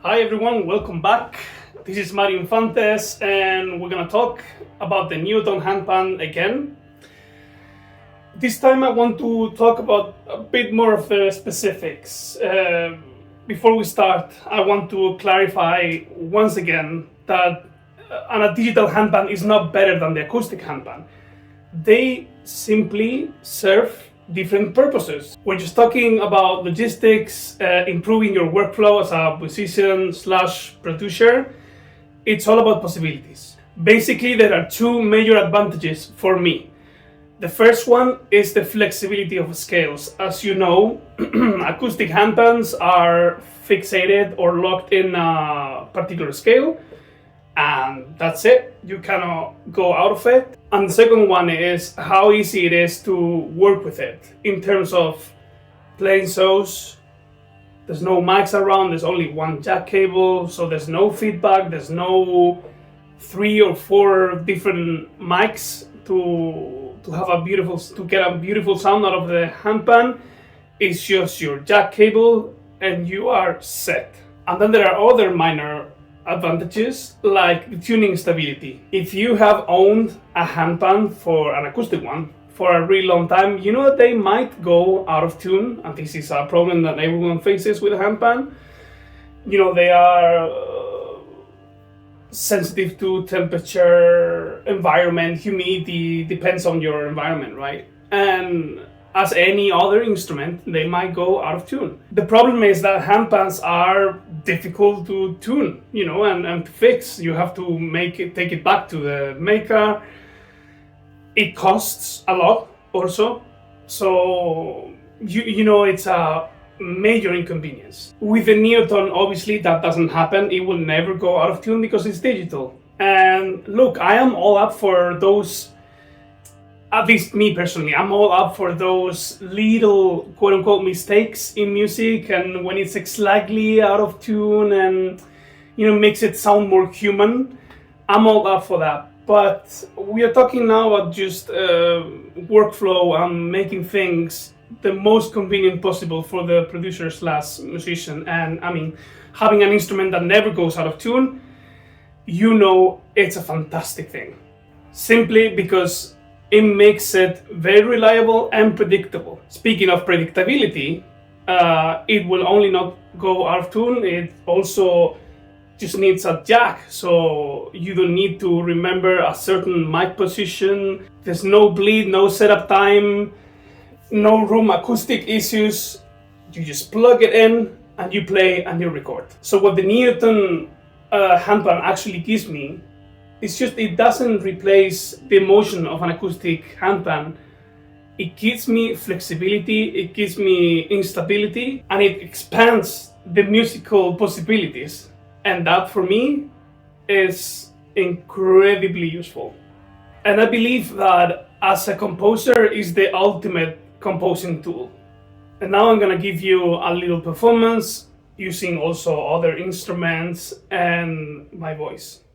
Hi everyone, welcome back. This is Mario Infantes and we're gonna talk about the NEOTONE handpan again. This time I want to talk about a bit more of the specifics. Before we start, I want to clarify once again that a digital handpan is not better than the acoustic handpan. They simply serve different purposes. We're just talking about logistics, improving your workflow as a musician / producer. It's all about possibilities. Basically, there are two major advantages for me. The first one is the flexibility of scales. As you know, acoustic handpans are fixated or locked in a particular scale, and that's it. You cannot go out of it. And the second one is how easy it is to work with it in terms of playing shows. There's no mics around, there's only one jack cable, so there's no feedback, there's no 3 or 4 different mics to get a beautiful sound out of the handpan. It's just your jack cable and you are set. And then there are other minor advantages like the tuning stability. If you have owned a handpan, for an acoustic one, for a really long time, you know that they might go out of tune, and this is a problem that everyone faces with a handpan. You know, they are sensitive to temperature, environment, humidity, depends on your environment, right? And as any other instrument, they might go out of tune. The problem is that handpans are difficult to tune, you know, and to fix. You have to take it back to the maker. It costs a lot also. So, you know, it's a major inconvenience. With the NEOTONE, obviously that doesn't happen. It will never go out of tune because it's digital. And look, I am all up for those. At least me personally, I'm all up for those little quote-unquote mistakes in music, and when it's slightly out of tune and, you know, makes it sound more human, I'm all up for that. But we are talking now about just workflow and making things the most convenient possible for the producer / musician. And I mean, having an instrument that never goes out of tune, you know, it's a fantastic thing. Simply because it makes it very reliable and predictable. Speaking of predictability, it will only not go out of tune. It also just needs a jack, so you don't need to remember a certain mic position. There's no bleed, no setup time, no room acoustic issues. You just plug it in and you play and you record. So what the NEOTONE handpan actually gives me, it's just, it doesn't replace the emotion of an acoustic handpan. It gives me flexibility, it gives me instability, and it expands the musical possibilities. And that for me is incredibly useful. And I believe that as a composer is the ultimate composing tool. And now I'm gonna give you a little performance using also other instruments and my voice.